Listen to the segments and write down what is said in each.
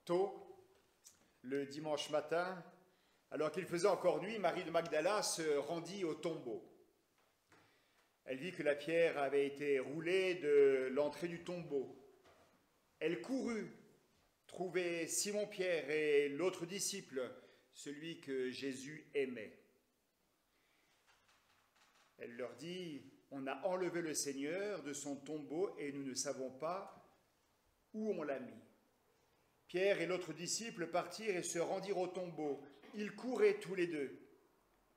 Tôt, le dimanche matin, alors qu'il faisait encore nuit, Marie de Magdala se rendit au tombeau. Elle vit que la pierre avait été roulée de l'entrée du tombeau. Elle courut trouver Simon-Pierre et l'autre disciple, celui que Jésus aimait. Elle leur dit, « On a enlevé le Seigneur de son tombeau et nous ne savons pas où on l'a mis. » Pierre et l'autre disciple partirent et se rendirent au tombeau. Ils couraient tous les deux.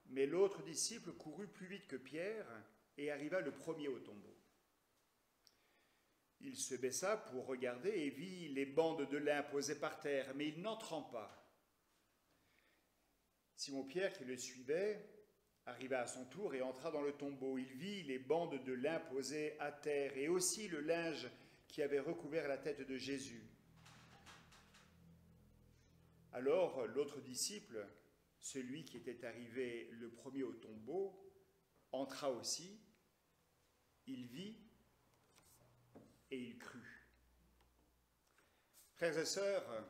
Mais l'autre disciple courut plus vite que Pierre et arriva le premier au tombeau. Il se baissa pour regarder et vit les bandes de lin posées par terre, mais il n'entrant pas. Simon-Pierre, qui le suivait, arriva à son tour et entra dans le tombeau. Il vit les bandes de lin posées à terre et aussi le linge qui avait recouvert la tête de Jésus. Alors l'autre disciple, celui qui était arrivé le premier au tombeau, entra aussi, il vit et il crut. Frères et sœurs,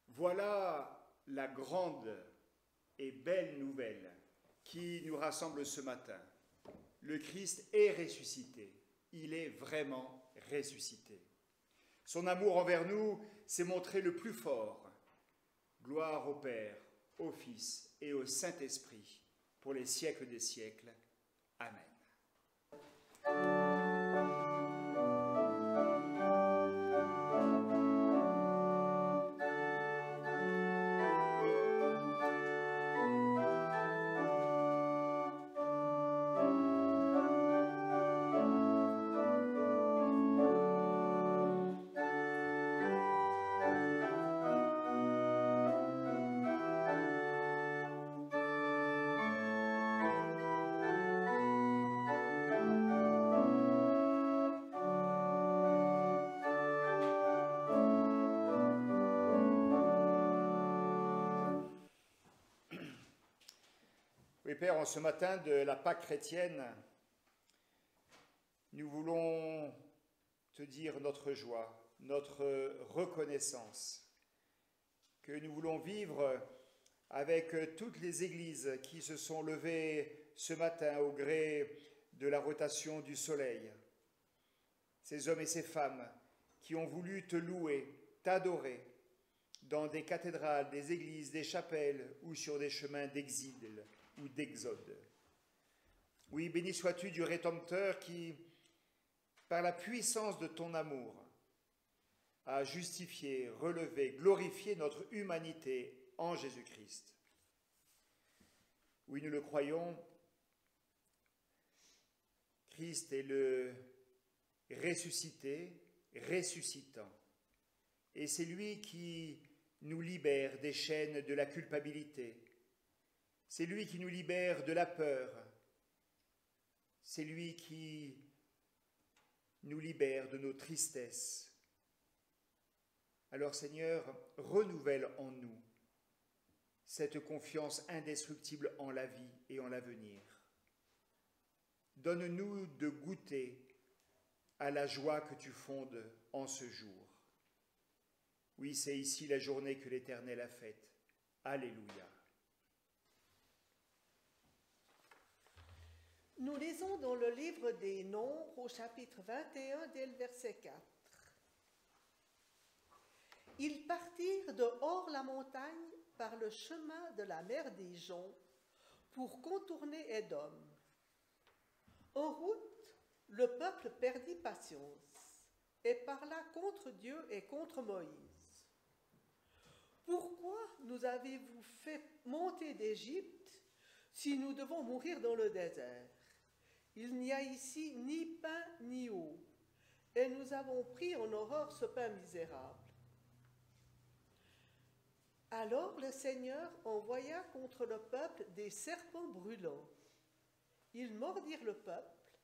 voilà la grande et belle nouvelle qui nous rassemble ce matin. Le Christ est ressuscité, il est vraiment ressuscité. Son amour envers nous s'est montré le plus fort. Gloire au Père, au Fils et au Saint-Esprit, pour les siècles des siècles. Amen. Oui, Père, en ce matin de la Pâque chrétienne, nous voulons te dire notre joie, notre reconnaissance, que nous voulons vivre avec toutes les églises qui se sont levées ce matin au gré de la rotation du soleil. Ces hommes et ces femmes qui ont voulu te louer, t'adorer, dans des cathédrales, des églises, des chapelles ou sur des chemins d'exil ou d'exode. Oui, béni sois-tu du Rédempteur qui, par la puissance de ton amour, a justifié, relevé, glorifié notre humanité en Jésus-Christ. Oui, nous le croyons, Christ est le ressuscité, ressuscitant. Et c'est lui qui nous libère des chaînes de la culpabilité. C'est lui qui nous libère de la peur. C'est lui qui nous libère de nos tristesses. Alors Seigneur, renouvelle en nous cette confiance indestructible en la vie et en l'avenir. Donne-nous de goûter à la joie que tu fondes en ce jour. Oui, c'est ici la journée que l'Éternel a faite. Alléluia. Nous lisons dans le livre des Nombres au chapitre 21 dès le verset 4. Ils partirent de hors la montagne par le chemin de la mer des Joncs pour contourner Édom. En route, le peuple perdit patience et parla contre Dieu et contre Moïse. « Pourquoi nous avez-vous fait monter d'Égypte si nous devons mourir dans le désert? Il n'y a ici ni pain ni eau, et nous avons pris en horreur ce pain misérable. » Alors le Seigneur envoya contre le peuple des serpents brûlants. Ils mordirent le peuple,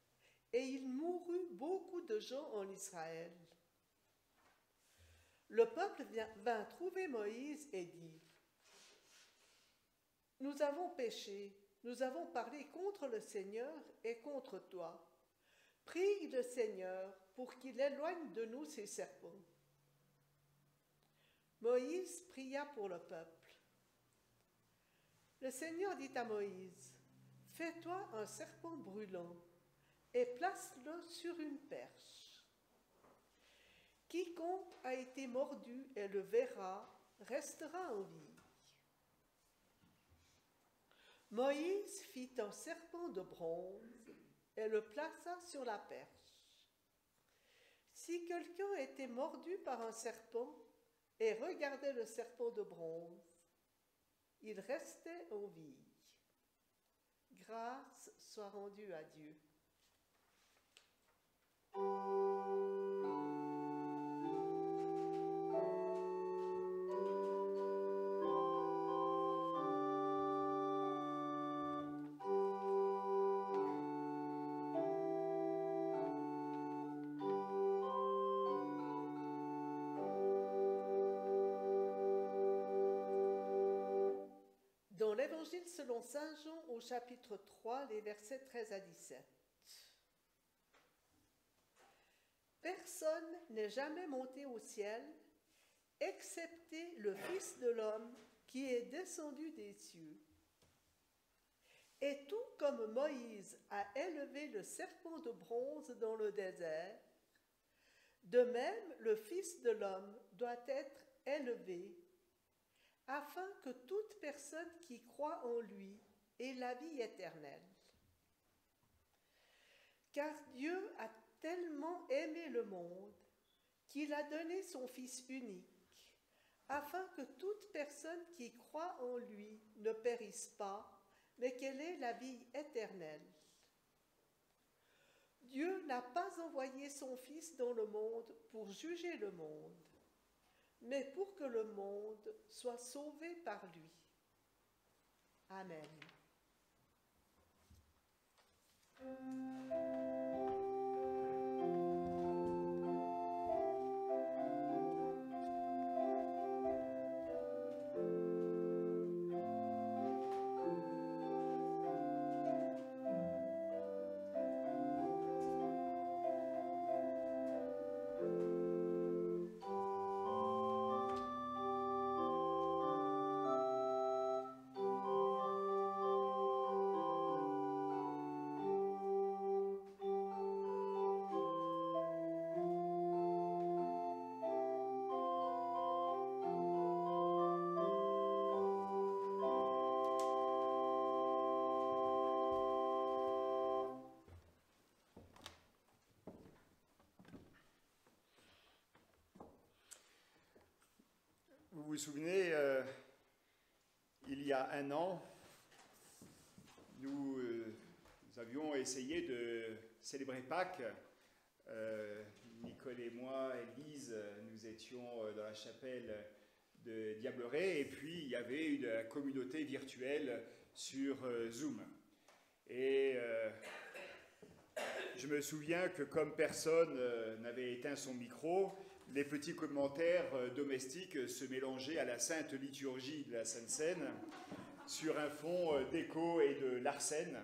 et il mourut beaucoup de gens en Israël. Le peuple vint trouver Moïse et dit, « Nous avons péché, nous avons parlé contre le Seigneur et contre toi. Prie le Seigneur pour qu'il éloigne de nous ces serpents. » Moïse pria pour le peuple. Le Seigneur dit à Moïse, « Fais-toi un serpent brûlant et place-le sur une perche. Quiconque a été mordu et le verra restera en vie. » Moïse fit un serpent de bronze et le plaça sur la perche. Si quelqu'un était mordu par un serpent et regardait le serpent de bronze, il restait en vie. Grâce soit rendue à Dieu. Dans l'Évangile selon saint Jean au chapitre 3, les versets 13 à 17. Personne n'est jamais monté au ciel, excepté le Fils de l'homme qui est descendu des cieux. Et tout comme Moïse a élevé le serpent de bronze dans le désert, de même le Fils de l'homme doit être élevé, afin que toute personne qui croit en lui ait la vie éternelle. Car Dieu a tellement aimé le monde qu'il a donné son Fils unique, afin que toute personne qui croit en lui ne périsse pas, mais qu'elle ait la vie éternelle. Dieu n'a pas envoyé son Fils dans le monde pour juger le monde, mais pour que le monde soit sauvé par lui. Amen. Vous vous souvenez, il y a un an, nous avions essayé de célébrer Pâques. Nicole et moi, Élise, nous étions dans la chapelle de Diableret, et puis il y avait une communauté virtuelle sur Zoom. Et je me souviens que comme personne n'avait éteint son micro, les petits commentaires domestiques se mélangeaient à la sainte liturgie de la Sainte Seine sur un fond d'écho et de larcène.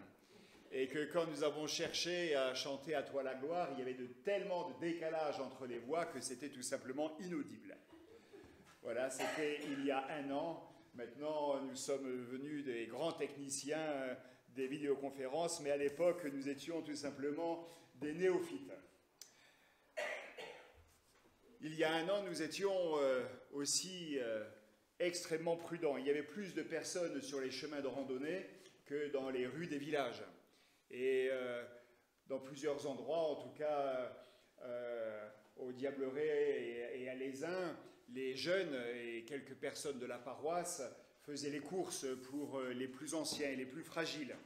Et que quand nous avons cherché à chanter « À toi la gloire », il y avait tellement de décalage entre les voix que c'était tout simplement inaudible. Voilà, c'était il y a un an. Maintenant, nous sommes venus des grands techniciens des vidéoconférences, mais à l'époque, nous étions tout simplement des néophytes. Il y a un an, nous étions aussi extrêmement prudents. Il y avait plus de personnes sur les chemins de randonnée que dans les rues des villages. Et dans plusieurs endroits, en tout cas au Diableret et à Lézin, les jeunes et quelques personnes de la paroisse faisaient les courses pour les plus anciens et les plus fragiles.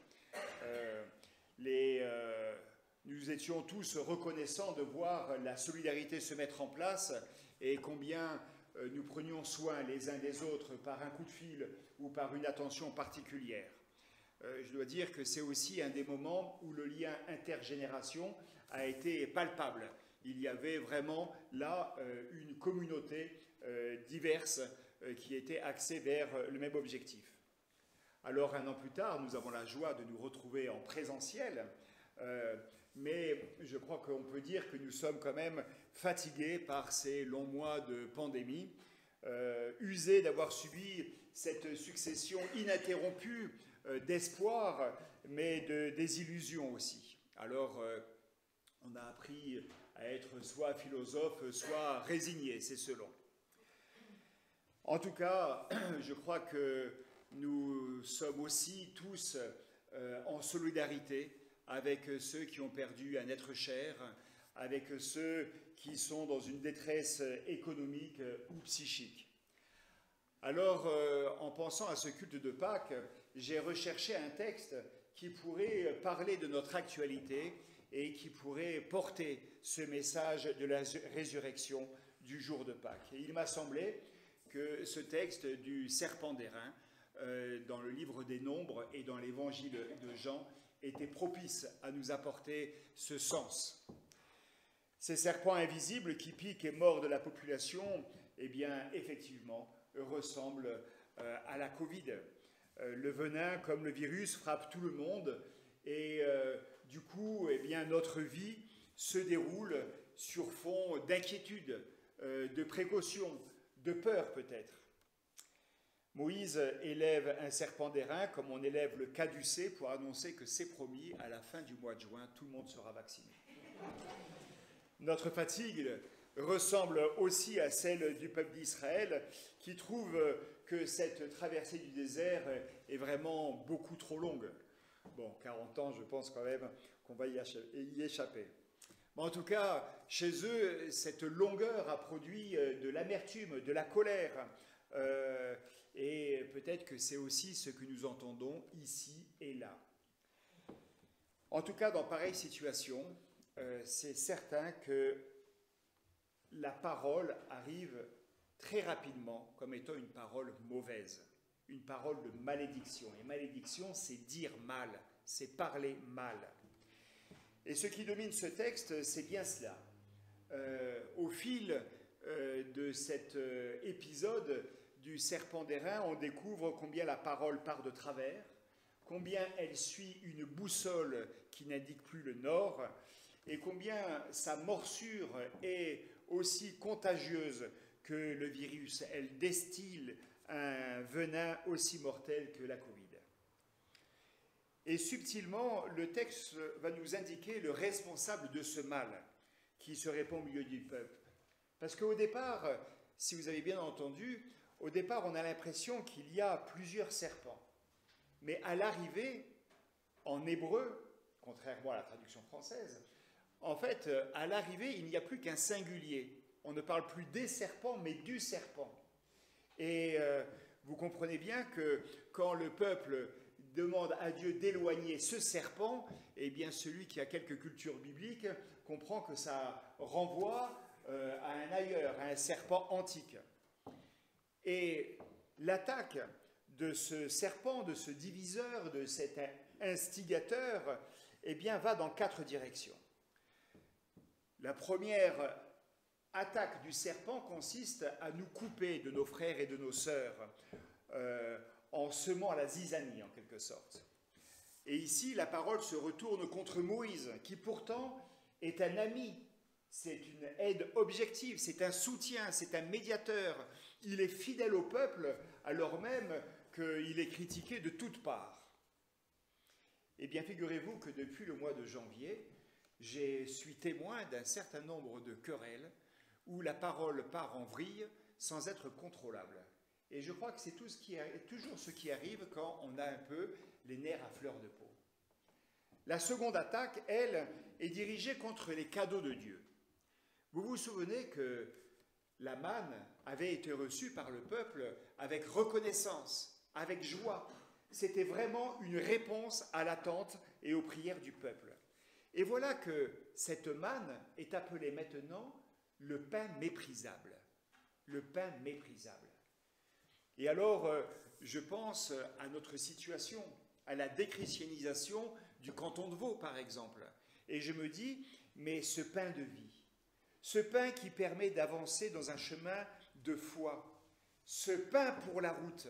Nous étions tous reconnaissants de voir la solidarité se mettre en place et combien nous prenions soin les uns des autres par un coup de fil ou par une attention particulière. Je dois dire que c'est aussi un des moments où le lien intergénération a été palpable. Il y avait vraiment là une communauté diverse qui était axée vers le même objectif. Alors un an plus tard, nous avons la joie de nous retrouver en présentiel, mais je crois qu'on peut dire que nous sommes quand même fatigués par ces longs mois de pandémie. usé d'avoir subi cette succession ininterrompue d'espoir, mais de désillusion aussi. Alors, on a appris à être soit philosophe, soit résigné, c'est selon. En tout cas, je crois que nous sommes aussi tous en solidarité avec ceux qui ont perdu un être cher, avec ceux qui sont dans une détresse économique ou psychique. Alors, en pensant à ce culte de Pâques, j'ai recherché un texte qui pourrait parler de notre actualité et qui pourrait porter ce message de la résurrection du jour de Pâques. Et il m'a semblé que ce texte du serpent d'airain, dans le livre des Nombres et dans l'évangile de Jean, était propice à nous apporter ce sens. Ces serpents invisibles qui piquent et mordent la population, eh bien, effectivement, ressemblent à la Covid. Le venin, comme le virus, frappe tout le monde et du coup, eh bien, notre vie se déroule sur fond d'inquiétude, de précaution, de peur peut-être. Moïse élève un serpent d'airain comme on élève le caducée pour annoncer que c'est promis, à la fin du mois de juin, tout le monde sera vacciné. Notre fatigue ressemble aussi à celle du peuple d'Israël qui trouve que cette traversée du désert est vraiment beaucoup trop longue. Bon, 40 ans, je pense quand même qu'on va y échapper. Mais en tout cas, chez eux, cette longueur a produit de l'amertume, de la colère. Et peut-être que c'est aussi ce que nous entendons ici et là. En tout cas, dans pareille situation, c'est certain que la parole arrive très rapidement comme étant une parole mauvaise, une parole de malédiction. Et malédiction, c'est dire mal, c'est parler mal. Et ce qui domine ce texte, c'est bien cela. Au fil de cet épisode du serpent d'airain, on découvre combien la parole part de travers, combien elle suit une boussole qui n'indique plus le nord, et combien sa morsure est aussi contagieuse que le virus. Elle destille un venin aussi mortel que la Covid. Et subtilement, le texte va nous indiquer le responsable de ce mal qui se répand au milieu du peuple. Parce qu'au départ, si vous avez bien entendu, au départ, on a l'impression qu'il y a plusieurs serpents. Mais à l'arrivée, en hébreu, contrairement à la traduction française, en fait, à l'arrivée, il n'y a plus qu'un singulier. On ne parle plus des serpents, mais du serpent. Et vous comprenez bien que quand le peuple demande à Dieu d'éloigner ce serpent, eh bien celui qui a quelques cultures bibliques comprend que ça renvoie à un ailleurs, à un serpent antique. Et l'attaque de ce serpent, de ce diviseur, de cet instigateur, eh bien, va dans 4 directions. La première attaque du serpent consiste à nous couper de nos frères et de nos sœurs, en semant la zizanie en quelque sorte. Et ici, la parole se retourne contre Moïse, qui pourtant est un ami, c'est une aide objective, c'est un soutien, c'est un médiateur. Il est fidèle au peuple, alors même qu'il est critiqué de toutes parts. Eh bien, figurez-vous que depuis le mois de janvier, je suis témoin d'un certain nombre de querelles où la parole part en vrille sans être contrôlable. Et je crois que c'est toujours ce qui arrive quand on a un peu les nerfs à fleur de peau. La seconde attaque, elle, est dirigée contre les cadeaux de Dieu. Vous vous souvenez que la manne avait été reçue par le peuple avec reconnaissance, avec joie. C'était vraiment une réponse à l'attente et aux prières du peuple. Et voilà que cette manne est appelée maintenant le pain méprisable. Le pain méprisable. Et alors, je pense à notre situation, à la déchristianisation du canton de Vaud, par exemple. Et je me dis, mais ce pain de vie, ce pain qui permet d'avancer dans un chemin de foi, ce pain pour la route,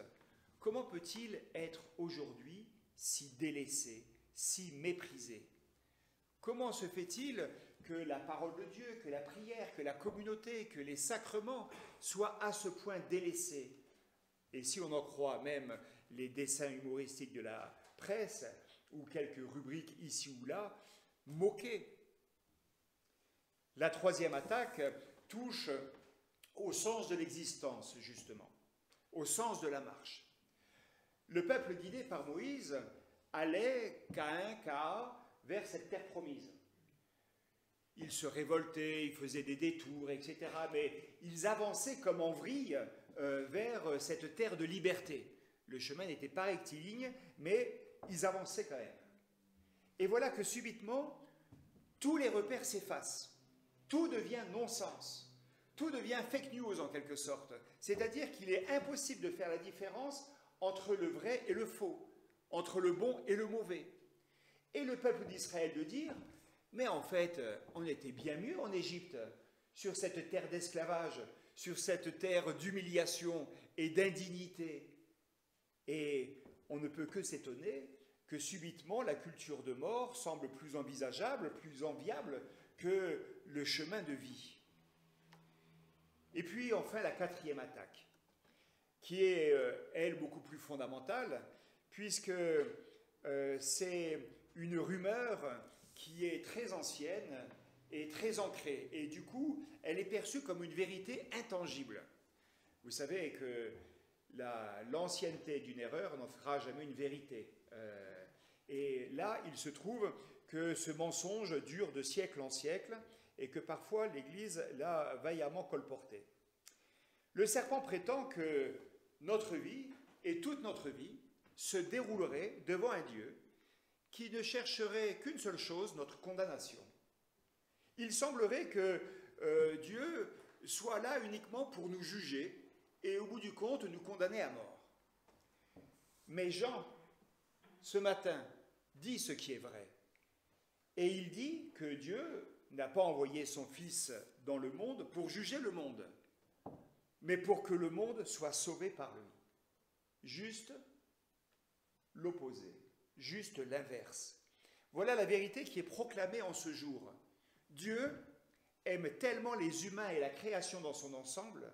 comment peut-il être aujourd'hui si délaissé, si méprisé ? Comment se fait-il que la parole de Dieu, que la prière, que la communauté, que les sacrements soient à ce point délaissés. Et si on en croit même les dessins humoristiques de la presse, ou quelques rubriques ici ou là, moquées. La troisième attaque touche au sens de l'existence, justement, au sens de la marche. Le peuple guidé par Moïse allait Caïn, vers cette terre promise. Ils se révoltaient, ils faisaient des détours, etc. Mais ils avançaient comme en vrille vers cette terre de liberté. Le chemin n'était pas rectiligne, mais ils avançaient quand même. Et voilà que subitement, tous les repères s'effacent. Tout devient non-sens. Tout devient fake news en quelque sorte. C'est-à-dire qu'il est impossible de faire la différence entre le vrai et le faux, entre le bon et le mauvais. Et le peuple d'Israël de dire, mais en fait, on était bien mieux en Égypte, sur cette terre d'esclavage, sur cette terre d'humiliation et d'indignité. Et on ne peut que s'étonner que subitement la culture de mort semble plus envisageable, plus enviable que le chemin de vie. Et puis enfin la quatrième attaque, qui est, elle, beaucoup plus fondamentale, puisque c'est une rumeur qui est très ancienne et très ancrée. Et du coup, elle est perçue comme une vérité intangible. Vous savez que l'ancienneté d'une erreur n'en fera jamais une vérité. Et là, il se trouve que ce mensonge dure de siècle en siècle et que parfois l'Église l'a vaillamment colporté. Le serpent prétend que notre vie et toute notre vie se déroulerait devant un Dieu qui ne chercherait qu'une seule chose, notre condamnation. Il semblerait que Dieu soit là uniquement pour nous juger et au bout du compte nous condamner à mort. Mais Jean, ce matin, dit ce qui est vrai. Et il dit que Dieu n'a pas envoyé son Fils dans le monde pour juger le monde, mais pour que le monde soit sauvé par lui. Juste l'opposé, juste l'inverse. Voilà la vérité qui est proclamée en ce jour. Dieu aime tellement les humains et la création dans son ensemble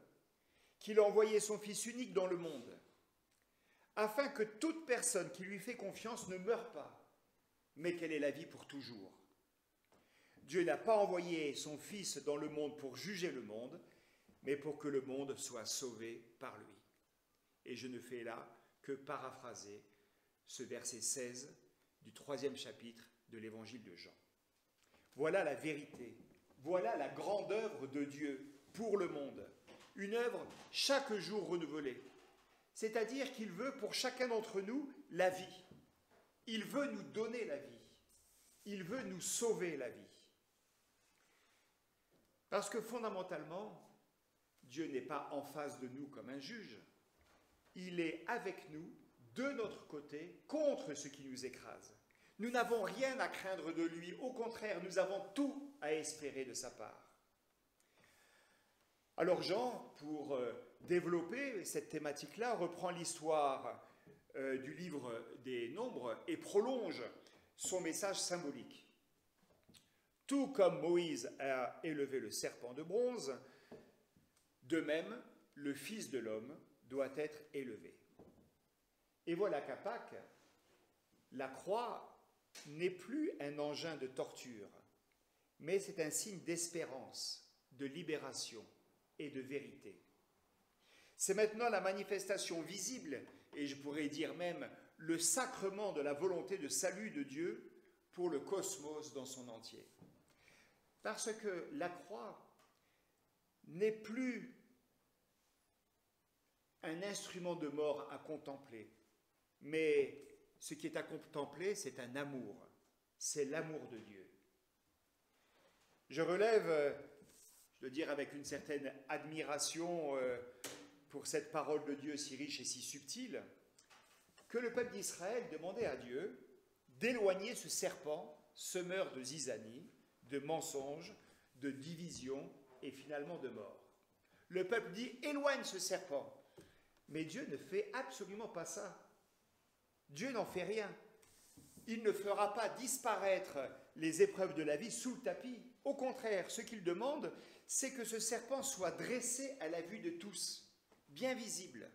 qu'il a envoyé son Fils unique dans le monde, afin que toute personne qui lui fait confiance ne meure pas, mais qu'elle ait la vie pour toujours. Dieu n'a pas envoyé son Fils dans le monde pour juger le monde, mais pour que le monde soit sauvé par lui. Et je ne fais là que paraphraser ce verset 16 du 3e chapitre de l'évangile de Jean. Voilà la vérité, voilà la grande œuvre de Dieu pour le monde, une œuvre chaque jour renouvelée. C'est-à-dire qu'il veut pour chacun d'entre nous la vie. Il veut nous donner la vie. Il veut nous sauver la vie. Parce que fondamentalement, Dieu n'est pas en face de nous comme un juge. Il est avec nous, de notre côté, contre ce qui nous écrase. Nous n'avons rien à craindre de lui. Au contraire, nous avons tout à espérer de sa part. Alors Jean, pour développer cette thématique-là, reprend l'histoire du livre des Nombres et prolonge son message symbolique. Tout comme Moïse a élevé le serpent de bronze, de même, le Fils de l'homme doit être élevé. Et voilà qu'à Pâques, la croix n'est plus un engin de torture, mais c'est un signe d'espérance, de libération et de vérité. C'est maintenant la manifestation visible, et je pourrais dire même le sacrement de la volonté de salut de Dieu pour le cosmos dans son entier. Parce que la croix n'est plus un instrument de mort à contempler, mais ce qui est à contempler, c'est un amour, c'est l'amour de Dieu. Je relève, je dois dire avec une certaine admiration pour cette parole de Dieu si riche et si subtile, que le peuple d'Israël demandait à Dieu d'éloigner ce serpent semeur de zizanie, de mensonges, de division et finalement de mort. Le peuple dit « éloigne ce serpent ». Mais Dieu ne fait absolument pas ça. Dieu n'en fait rien. Il ne fera pas disparaître les épreuves de la vie sous le tapis. Au contraire, ce qu'il demande, c'est que ce serpent soit dressé à la vue de tous, bien visible.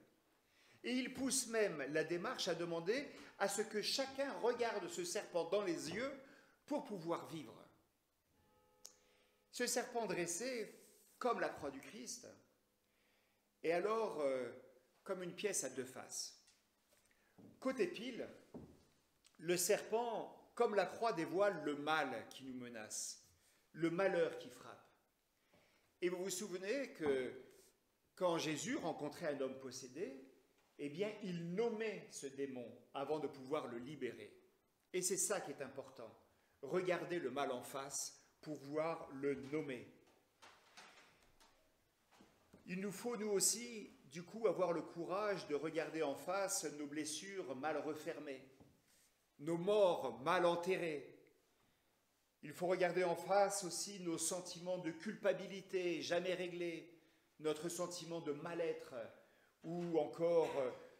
Et il pousse même la démarche à demander à ce que chacun regarde ce serpent dans les yeux pour pouvoir vivre. Ce serpent dressé, comme la croix du Christ, est alors comme une pièce à deux faces. Côté pile, le serpent, comme la croix, dévoile le mal qui nous menace, le malheur qui frappe. Et vous vous souvenez que quand Jésus rencontrait un homme possédé, eh bien, il nommait ce démon avant de pouvoir le libérer. Et c'est ça qui est important. Regarder le mal en face pour pouvoir le nommer. Il nous faut, nous aussi, du coup, avoir le courage de regarder en face nos blessures mal refermées, nos morts mal enterrés. Il faut regarder en face aussi nos sentiments de culpabilité jamais réglés, notre sentiment de mal-être ou encore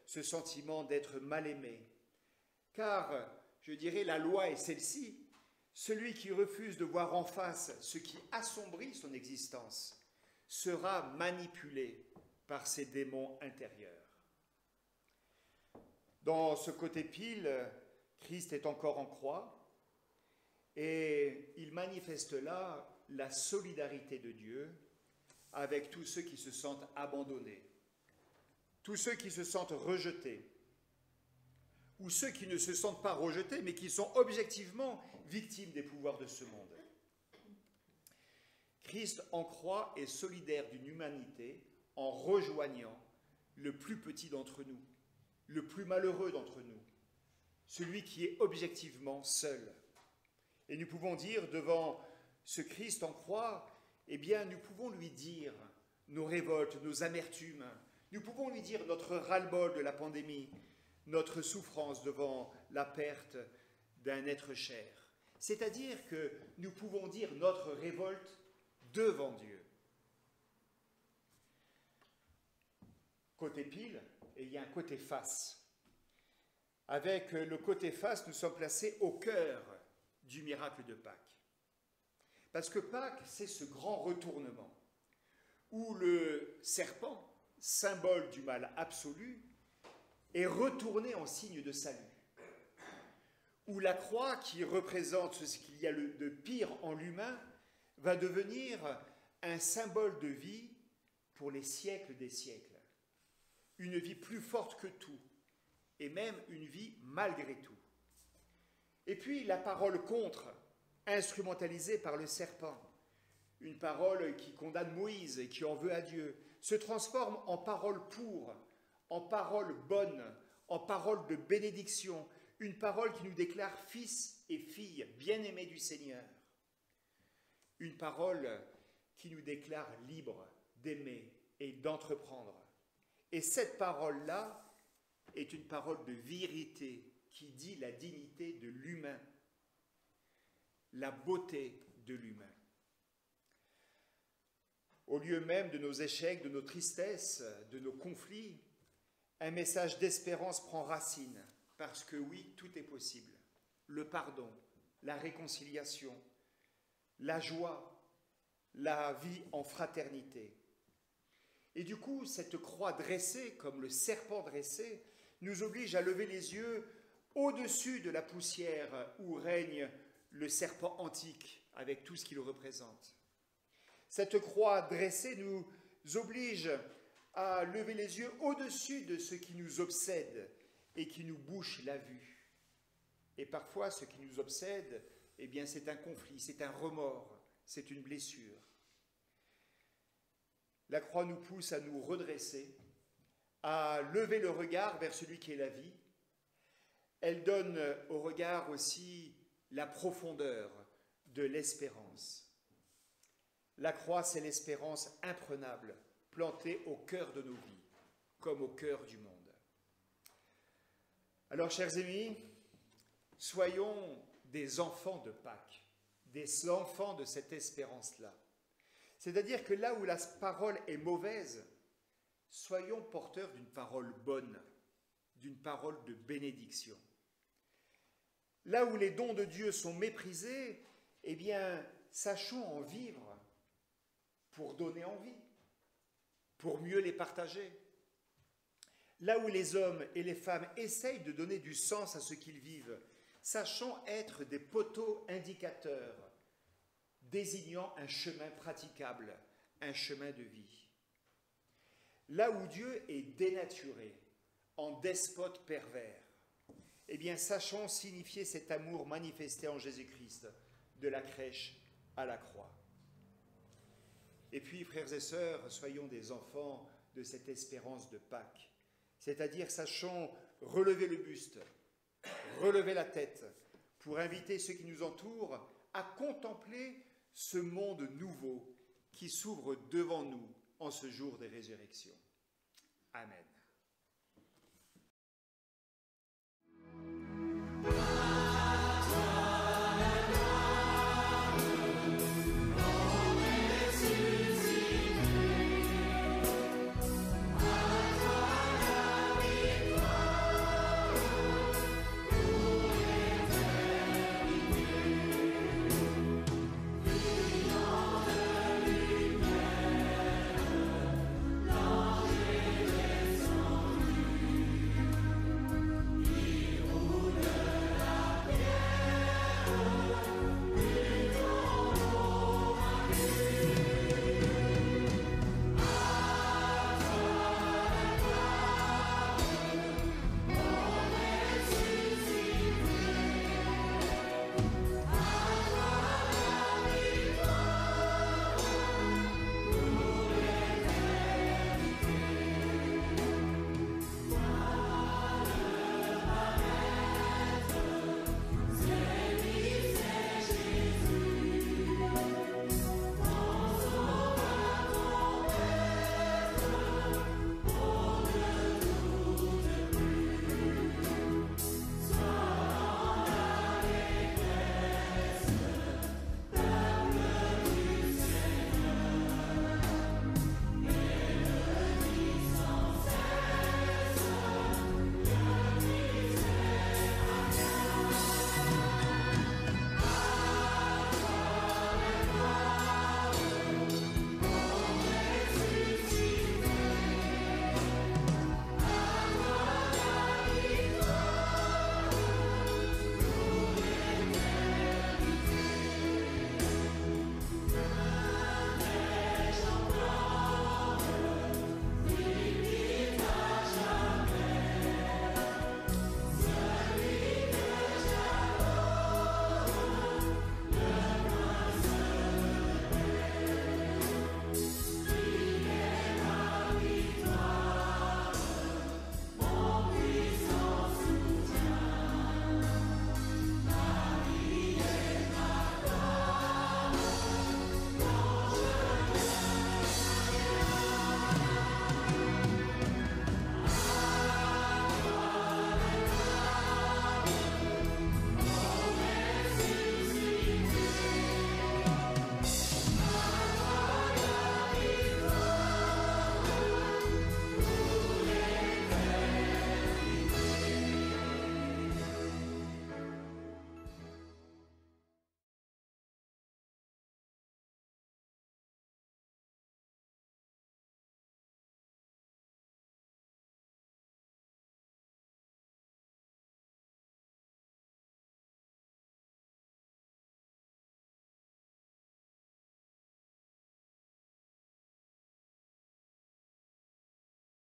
ce sentiment d'être mal aimé. Car, je dirais, la loi est celle-ci. Celui qui refuse de voir en face ce qui assombrit son existence sera manipulé par ses démons intérieurs. Dans ce côté pile, Christ est encore en croix et il manifeste là la solidarité de Dieu avec tous ceux qui se sentent abandonnés, tous ceux qui se sentent rejetés, ou ceux qui ne se sentent pas rejetés, mais qui sont objectivement victimes des pouvoirs de ce monde. Christ en croix est solidaire d'une humanité en rejoignant le plus petit d'entre nous, le plus malheureux d'entre nous, celui qui est objectivement seul. Et nous pouvons dire devant ce Christ en croix, eh bien, nous pouvons lui dire nos révoltes, nos amertumes, nous pouvons lui dire notre ras-le-bol de la pandémie, notre souffrance devant la perte d'un être cher. C'est-à-dire que nous pouvons dire notre révolte devant Dieu. Côté pile, et il y a un côté face. Avec le côté face, nous sommes placés au cœur du miracle de Pâques. Parce que Pâques, c'est ce grand retournement où le serpent, symbole du mal absolu, est retourné en signe de salut. Où la croix, qui représente ce qu'il y a de pire en l'humain, va devenir un symbole de vie pour les siècles des siècles. Une vie plus forte que tout, et même une vie malgré tout. Et puis la parole contre, instrumentalisée par le serpent, une parole qui condamne Moïse et qui en veut à Dieu, se transforme en parole pour, en parole bonne, en parole de bénédiction, une parole qui nous déclare fils et filles bien-aimés du Seigneur. Une parole qui nous déclare libres d'aimer et d'entreprendre. Et cette parole-là est une parole de vérité qui dit la dignité de l'humain, la beauté de l'humain. Au lieu même de nos échecs, de nos tristesses, de nos conflits, un message d'espérance prend racine, parce que oui, tout est possible. Le pardon, la réconciliation, la joie, la vie en fraternité. Et du coup, cette croix dressée, comme le serpent dressé, nous oblige à lever les yeux au-dessus de la poussière où règne le serpent antique, avec tout ce qu'il représente. Cette croix dressée nous oblige à lever les yeux au-dessus de ce qui nous obsède et qui nous bouche la vue. Et parfois, ce qui nous obsède, eh bien, c'est un conflit, c'est un remords, c'est une blessure. La croix nous pousse à nous redresser, à lever le regard vers celui qui est la vie. Elle donne au regard aussi la profondeur de l'espérance. La croix, c'est l'espérance imprenable, plantée au cœur de nos vies, comme au cœur du monde. Alors, chers amis, soyons des enfants de Pâques, des enfants de cette espérance-là. C'est-à-dire que là où la parole est mauvaise, soyons porteurs d'une parole bonne, d'une parole de bénédiction. Là où les dons de Dieu sont méprisés, eh bien, sachons en vivre pour donner envie, pour mieux les partager. Là où les hommes et les femmes essayent de donner du sens à ce qu'ils vivent, sachons être des poteaux indicateurs, désignant un chemin praticable, un chemin de vie. Là où Dieu est dénaturé, en despote pervers, eh bien, sachons signifier cet amour manifesté en Jésus-Christ, de la crèche à la croix. Et puis, frères et sœurs, soyons des enfants de cette espérance de Pâques, c'est-à-dire sachons relever le buste, relever la tête, pour inviter ceux qui nous entourent à contempler ce monde nouveau qui s'ouvre devant nous en ce jour des résurrections. Amen.